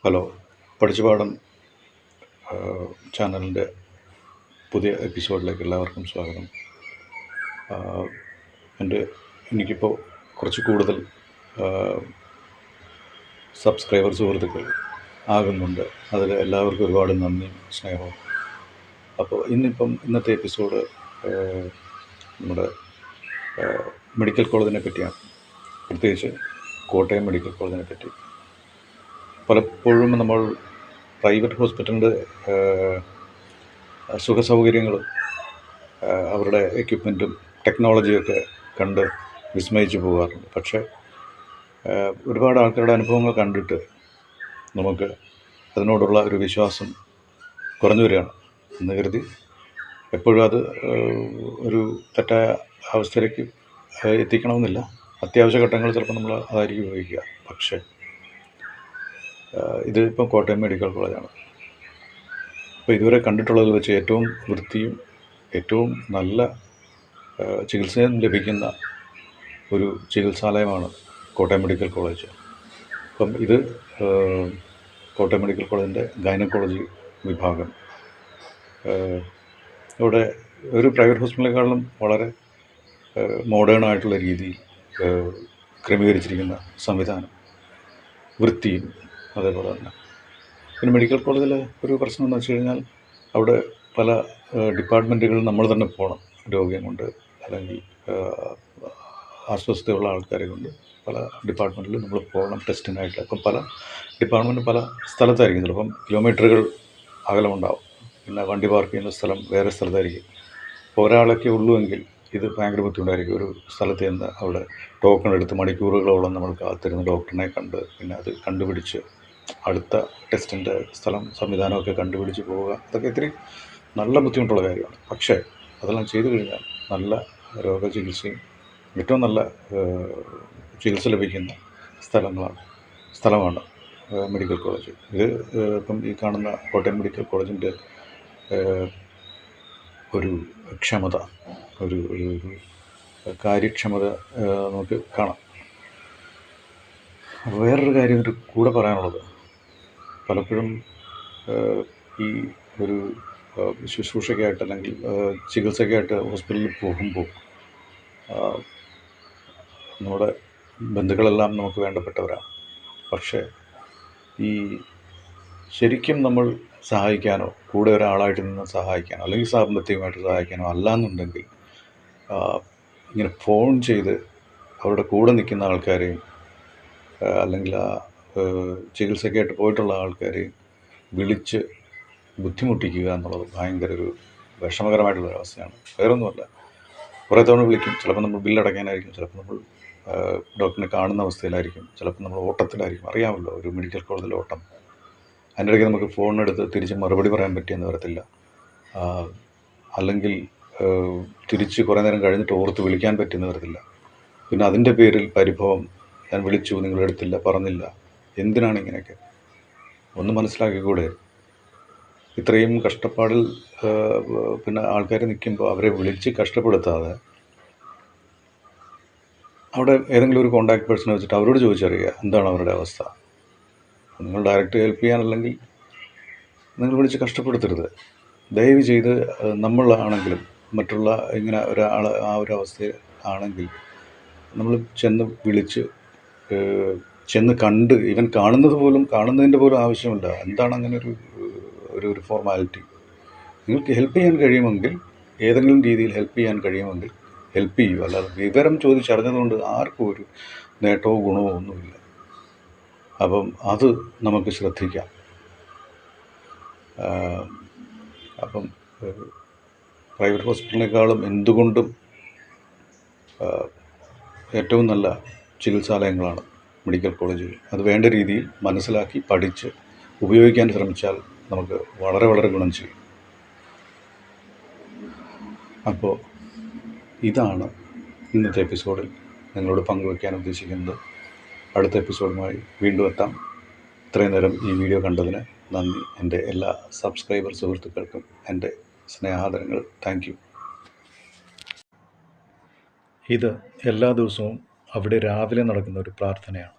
Hello, പഠിച്ചുപാഠം ചാനലിൻ്റെ പുതിയ എപ്പിസോഡിലേക്ക് എല്ലാവർക്കും സ്വാഗതം. എനിക്കിപ്പോൾ കുറച്ച് കൂടുതൽ സബ്സ്ക്രൈബർ സുഹൃത്തുക്കൾ ആകുന്നുണ്ട്. അതിൽ എല്ലാവർക്കും ഒരുപാട് നന്ദിയും സ്നേഹവും. അപ്പോൾ ഇന്നത്തെ എപ്പിസോഡ് നമ്മുടെ മെഡിക്കൽ കോളേജിനെ പറ്റിയാണ്, പ്രത്യേകിച്ച് കോട്ടയം മെഡിക്കൽ കോളേജിനെ പറ്റി. പലപ്പോഴും നമ്മൾ പ്രൈവറ്റ് ഹോസ്പിറ്റലിൻ്റെ സുഖസൗകര്യങ്ങളും അവരുടെ എക്യുപ്മെൻറ്റും ടെക്നോളജിയൊക്കെ കണ്ട് വിസ്മയിച്ച് പോകാറുണ്ട്. പക്ഷേ ഒരുപാട് ആൾക്കാരുടെ അനുഭവങ്ങൾ കണ്ടിട്ട് നമുക്ക് അതിനോടുള്ള ഒരു വിശ്വാസം കുറഞ്ഞു വരികയാണ് എന്ന് കരുതി എപ്പോഴും അത് ഒരു തെറ്റായ അവസ്ഥയിലേക്ക് എത്തിക്കണമെന്നില്ല. അത്യാവശ്യ ഘട്ടങ്ങളിൽ ചിലപ്പോൾ നമ്മൾ അതായിരിക്കും ഉപയോഗിക്കുക. പക്ഷേ ഇതിപ്പം കോട്ടയം മെഡിക്കൽ കോളേജാണ്. അപ്പോൾ ഇതുവരെ കണ്ടിട്ടുള്ളതിൽ വെച്ച് ഏറ്റവും വൃത്തിയും ഏറ്റവും നല്ല ചികിത്സയും ലഭിക്കുന്ന ഒരു ചികിത്സാലയമാണ് കോട്ടയം മെഡിക്കൽ കോളേജ്. അപ്പം ഇത് കോട്ടയം മെഡിക്കൽ കോളേജിൻ്റെ ഗൈനക്കോളജി വിഭാഗം ഇവിടെ ഒരു പ്രൈവറ്റ് ഹോസ്പിറ്റലിനേക്കാളും വളരെ മോഡേൺ ആയിട്ടുള്ള രീതിയിൽ ക്രമീകരിച്ചിരിക്കുന്ന സംവിധാനം, വൃത്തിയും അതേപോലെ തന്നെ. പിന്നെ മെഡിക്കൽ കോളേജിലെ ഒരു പ്രശ്നം എന്ന് വെച്ച് കഴിഞ്ഞാൽ അവിടെ പല ഡിപ്പാർട്ട്മെൻറ്റുകളിൽ നമ്മൾ തന്നെ പോകണം. രോഗിയും കൊണ്ട് അല്ലെങ്കിൽ അസ്വസ്ഥതയുള്ള ആൾക്കാരെ കൊണ്ട് പല ഡിപ്പാർട്ട്മെൻറ്റിൽ നമ്മൾ പോകണം ടെസ്റ്റിനായിട്ട്. അപ്പം പല ഡിപ്പാർട്ട്മെൻറ്റും പല സ്ഥലത്തായിരിക്കും. ചിലപ്പം കിലോമീറ്ററുകൾ അകലമുണ്ടാവും. പിന്നെ വണ്ടി പാർക്ക് ചെയ്യുന്ന സ്ഥലം വേറെ സ്ഥലത്തായിരിക്കും. അപ്പോൾ ഒരാളൊക്കെ ഉള്ളുവെങ്കിൽ ഇത് ഭയങ്കര ബുദ്ധിമുട്ടായിരിക്കും. ഒരു സ്ഥലത്ത് നിന്ന് അവിടെ ടോക്കൺ എടുത്ത് മണിക്കൂറുകളോളം നമ്മൾ കാത്തിരുന്ന് ഡോക്ടറിനെ കണ്ട് പിന്നെ അത് കണ്ടുപിടിച്ച് അടുത്ത ടെസ്റ്റിൻ്റെ സ്ഥലം സംവിധാനമൊക്കെ കണ്ടുപിടിച്ച് പോവുക, അതൊക്കെ ഇത്തിരി നല്ല ബുദ്ധിമുട്ടുള്ള കാര്യമാണ്. പക്ഷേ അതെല്ലാം ചെയ്തു കഴിഞ്ഞാൽ നല്ല രോഗചികിത്സയും ഏറ്റവും നല്ല ചികിത്സ ലഭിക്കുന്ന സ്ഥലമാണ് മെഡിക്കൽ കോളേജ്. ഇത് ഇപ്പം ഈ കാണുന്ന കോട്ടയം മെഡിക്കൽ കോളേജിൻ്റെ ഒരു ക്ഷമത, ഒരു കാര്യക്ഷമത നമുക്ക് കാണാം. വേറൊരു കാര്യം ഒരു കൂടെ പറയാനുള്ളത്, പലപ്പോഴും ഈ ഒരു ശുശ്രൂഷയ്ക്കായിട്ട് അല്ലെങ്കിൽ ചികിത്സയ്ക്കായിട്ട് ഹോസ്പിറ്റലിൽ പോകുമ്പോൾ നമ്മുടെ ബന്ധുക്കളെല്ലാം നമുക്ക് വേണ്ടപ്പെട്ടവരാണ്. പക്ഷേ ഈ ശരിക്കും നമ്മൾ സഹായിക്കാനോ കൂടെ ഒരാളായിട്ട് നിന്ന് സഹായിക്കാനോ അല്ലെങ്കിൽ സാമ്പത്തികമായിട്ട് സഹായിക്കാനോ അല്ലാന്നുണ്ടെങ്കിൽ ഇങ്ങനെ ഫോൺ ചെയ്ത് അവരുടെ കൂടെ നിൽക്കുന്ന ആൾക്കാരെയും അല്ലെങ്കിൽ ആ ചികിത്സയ്ക്കായിട്ട് പോയിട്ടുള്ള ആൾക്കാരെയും വിളിച്ച് ബുദ്ധിമുട്ടിക്കുക എന്നുള്ളത് ഭയങ്കര ഒരു വിഷമകരമായിട്ടുള്ളൊരവസ്ഥയാണ്. വേറൊന്നുമല്ല, കുറേ തവണ വിളിക്കും. ചിലപ്പോൾ നമ്മൾ ബില്ലടയ്ക്കാനായിരിക്കും, ചിലപ്പോൾ നമ്മൾ ഡോക്ടറിനെ കാണുന്ന അവസ്ഥയിലായിരിക്കും, ചിലപ്പോൾ നമ്മൾ ഓട്ടത്തിലായിരിക്കും. അറിയാമല്ലോ ഒരു മെഡിക്കൽ കോളേജിലെ ഓട്ടം. അതിൻ്റെ ഇടയ്ക്ക് നമുക്ക് ഫോണെടുത്ത് തിരിച്ച് മറുപടി പറയാൻ പറ്റിയെന്ന് വരത്തില്ല. അല്ലെങ്കിൽ തിരിച്ച് കുറേ നേരം കഴിഞ്ഞിട്ട് ഓർത്ത് വിളിക്കാൻ പറ്റിയെന്ന് വരത്തില്ല. പിന്നെ അതിൻ്റെ പേരിൽ പരിഭവം, ഞാൻ വിളിച്ചു നിങ്ങളെടുത്തില്ല, പറഞ്ഞില്ല. എന്തിനാണ് ഇങ്ങനെയൊക്കെ? ഒന്ന് മനസ്സിലാക്കിക്കൂടെ? ഇത്രയും കഷ്ടപ്പാടിൽ പിന്നെ ആൾക്കാർ നിൽക്കുമ്പോൾ അവരെ വിളിച്ച് കഷ്ടപ്പെടുത്താതെ അവിടെ ഏതെങ്കിലും ഒരു കോൺടാക്ട് പേഴ്സണെ വെച്ചിട്ട് അവരോട് ചോദിച്ചറിയുക എന്താണ് അവരുടെ അവസ്ഥ. നിങ്ങൾ ഡയറക്റ്റ് ഹെൽപ്പ് ചെയ്യാനല്ലെങ്കിൽ നിങ്ങൾ വിളിച്ച് കഷ്ടപ്പെടുത്തരുത്. ദയവ് ചെയ്ത് നമ്മളാണെങ്കിലും മറ്റുള്ള ഇങ്ങനെ ഒരാൾ ആ ഒരു അവസ്ഥ ആണെങ്കിൽ നമ്മൾ ചെന്ന് വിളിച്ച് ചെന്ന് കണ്ട് ഇവൻ കാണുന്നതിൻ്റെ പോലും ആവശ്യമില്ല. എന്താണ് അങ്ങനെ ഒരു ഫോർമാലിറ്റി? നിങ്ങൾക്ക് ഹെൽപ്പ് ചെയ്യാൻ കഴിയുമെങ്കിൽ, ഏതെങ്കിലും രീതിയിൽ ഹെൽപ്പ് ചെയ്യാൻ കഴിയുമെങ്കിൽ ഹെൽപ്പ് ചെയ്യുക. അല്ലാതെ വിവരം ചോദിച്ചറിഞ്ഞതുകൊണ്ട് ആർക്കും ഒരു നേട്ടമോ ഗുണമോ ഒന്നുമില്ല. അപ്പം അത് നമുക്ക് ശ്രദ്ധിക്കാം. അപ്പം പ്രൈവറ്റ് ഹോസ്പിറ്റലിനേക്കാളും എന്തുകൊണ്ടും ഏറ്റവും നല്ല ചികിത്സാലയങ്ങളാണ് മെഡിക്കൽ കോളേജുകൾ. അത് വേണ്ട രീതിയിൽ മനസ്സിലാക്കി പഠിച്ച് ഉപയോഗിക്കാൻ ശ്രമിച്ചാൽ നമുക്ക് വളരെ വളരെ ഗുണം ചെയ്യും. അപ്പോൾ ഇതാണ് ഇന്നത്തെ എപ്പിസോഡിൽ നിങ്ങളോട് പങ്കുവയ്ക്കാൻ ഉദ്ദേശിക്കുന്നത്. അടുത്ത എപ്പിസോഡുമായി വീണ്ടും എത്താം. ഇത്രയും നേരം ഈ വീഡിയോ കണ്ടതിന് നന്ദി. എൻ്റെ എല്ലാ സബ്സ്ക്രൈബർ സുഹൃത്തുക്കൾക്കും എൻ്റെ സ്നേഹാദരങ്ങൾ. Thank you. ഇത് എല്ലാ ദിവസവും അവിടെ രാവിലെ നടക്കുന്ന ഒരു പ്രാർത്ഥനയാണ്.